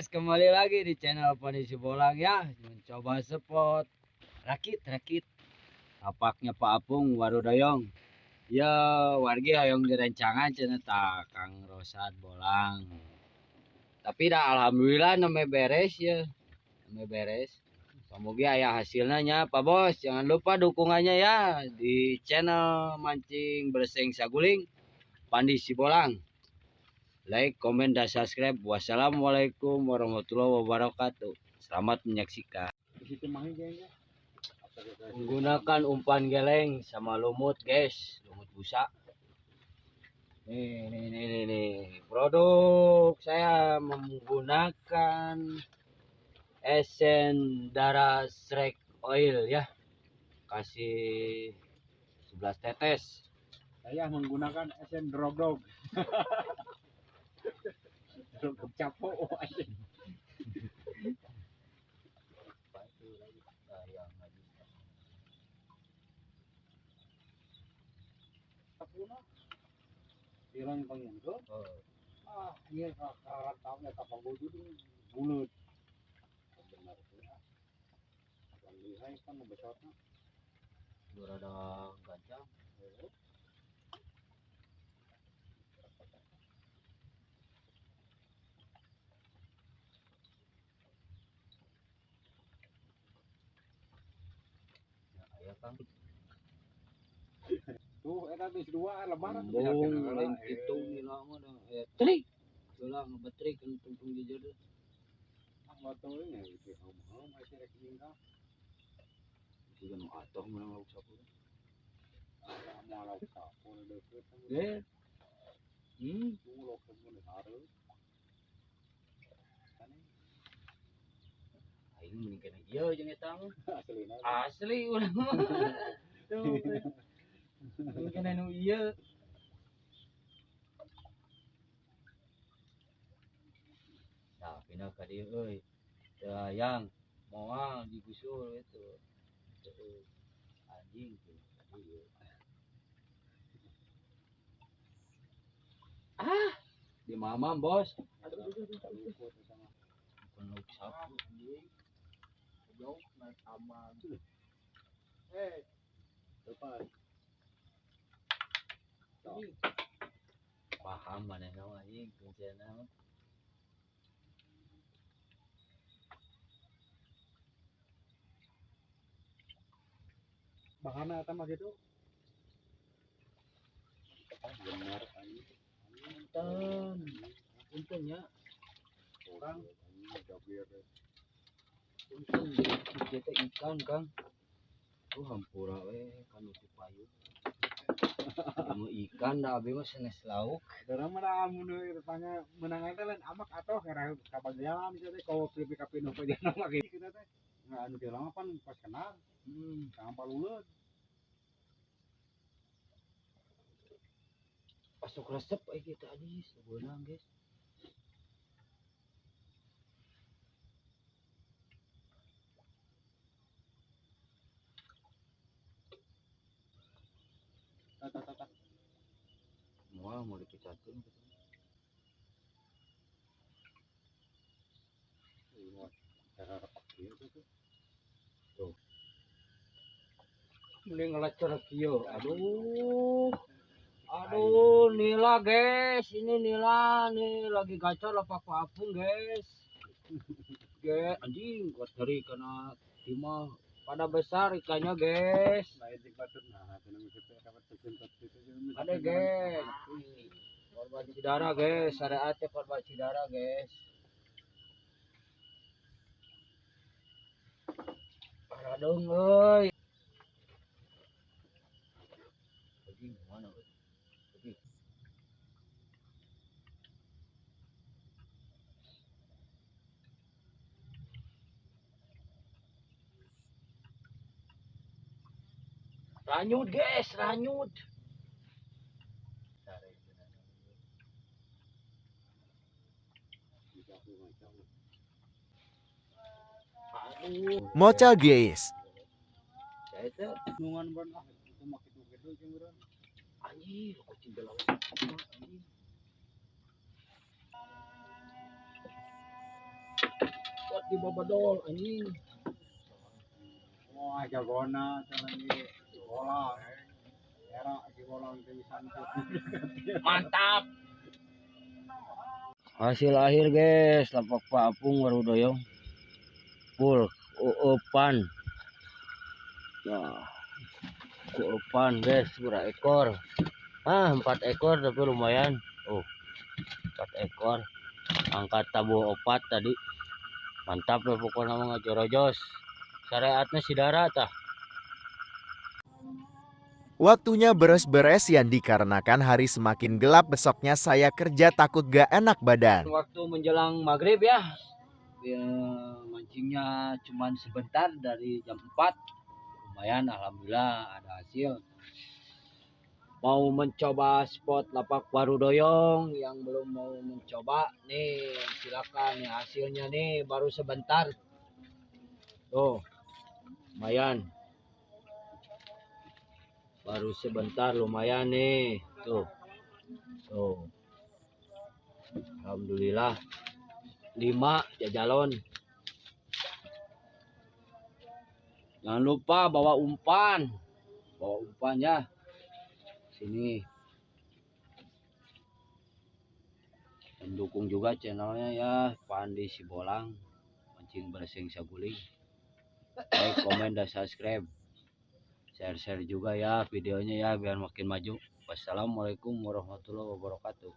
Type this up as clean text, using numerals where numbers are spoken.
guys, kembali lagi di channel Padi Sibolang ya. Mencoba spot rakit. Tapaknya Pak Apung Warudayong. Ya, wargi hayong direncangan cenah ta Kang Rosad Bolang. Tapi dah alhamdulillah namanya beres ya. Namanya beres. Semoga aya hasilnya nya Pak Bos. Jangan lupa dukungannya ya di channel Mancing Berseng Saguling Pandi Sibolang. Like, komen, dan subscribe. Wassalamualaikum warahmatullahi wabarakatuh. Selamat menyaksikan. Menggunakan umpan geleng sama lumut, guys. Lumut busa. Nih. Produk saya menggunakan Esen Darah Shrek Oil ya. Kasih 11 tetes. Saya menggunakan Esen Drogdog. Drogdog capo aja. Bilang pengen tuh. Ini karat tahunya kapal bodoh ini bulut. Benar ya. Yang lihai kan besarnya. Ada gajah. Ya Kang. Tuh, geus dua lebaran Lain kitu nila mah dah. Trik. Ulah ngebetrik kan tungtung di jodoh. Motor ini gitu. Masih rekening kah? Juga nu atoh menang lauk sapu. Mau lauk sapu deket. Tuh lauk sapu hareup. Aing mending kana ieu jeung eta mah. Aslina. Asli urang mah. Tuh. Mending kana nu ieu. Nah, pindah ka dieu euy. Teu hayang moal digusur itu. Anjing tuh. Di mamam bos. Aduh. Bukan lauk sapu anjing. Jauh naik aman. Depan. Paham manehna anjing kunciana mah. Bahana eta mah gitu. Benar anjing. Punten ya. Orang jabir. Punten kita ikan Kang. Tuh hampura we kan uti payu. Kamu ikan da abi mah sanes lauk. Orang mana amun tanya menang eta lain amak atoh karena kabagian bisa teh kalau pipi kapi nu peudeuna mah gitu kita teh. Nah anu teh lama pan pas kenal. Kang paluleun. Masuk resep kita adis sebenang guys. Tata. Mau dipicakeun gitu. Tuh. Mending ngelecor kieu. Aduh, nila guys, ini nila nih lagi gacor lapak apung guys. Anjing, kuat dari kena timah pada besar ikannya guys. Ada guys. Korban Cidara guys, ada aja korban Cidara guys. Parah dong, euy. Anjing mana euy? Ranyut guys, ranyut. Mocha guys. Saya itu Nungan ban itu mah kitu-kitu jeung urang. anjing, kucing belau. di babadol anjing. Wah, jagona jalan di bola. Era di bola di santet. Mantap. Hasil akhir guys, lapak papung warudoyong. Full uupan. Nah, uupan guys, berapa ekor? 4 ekor tapi lumayan. Oh, 4 ekor. Angkat tabu opat tadi. Mantap lah pokoknya mga jorojos. Syariatnya si darat ah. Waktunya beres-beres yang dikarenakan hari semakin gelap, besoknya saya kerja takut gak enak badan. Waktu menjelang maghrib ya, mancingnya cuman sebentar dari jam 4. Lumayan alhamdulillah ada hasil. Mau mencoba spot lapak warudoyong yang belum mau mencoba nih silakan nih hasilnya nih baru sebentar. Tuh lumayan. Baru sebentar lumayan nih. Tuh. Tuh. Alhamdulillah. 5 jajalon. Jangan lupa bawa umpan. Bawa umpan ya. Sini. Dan dukung juga channelnya ya Pandi Sibolang. Mancing bersing saguling. Like, komen, dan subscribe. Share-share juga ya videonya ya biar makin maju. Wassalamualaikum warahmatullahi wabarakatuh.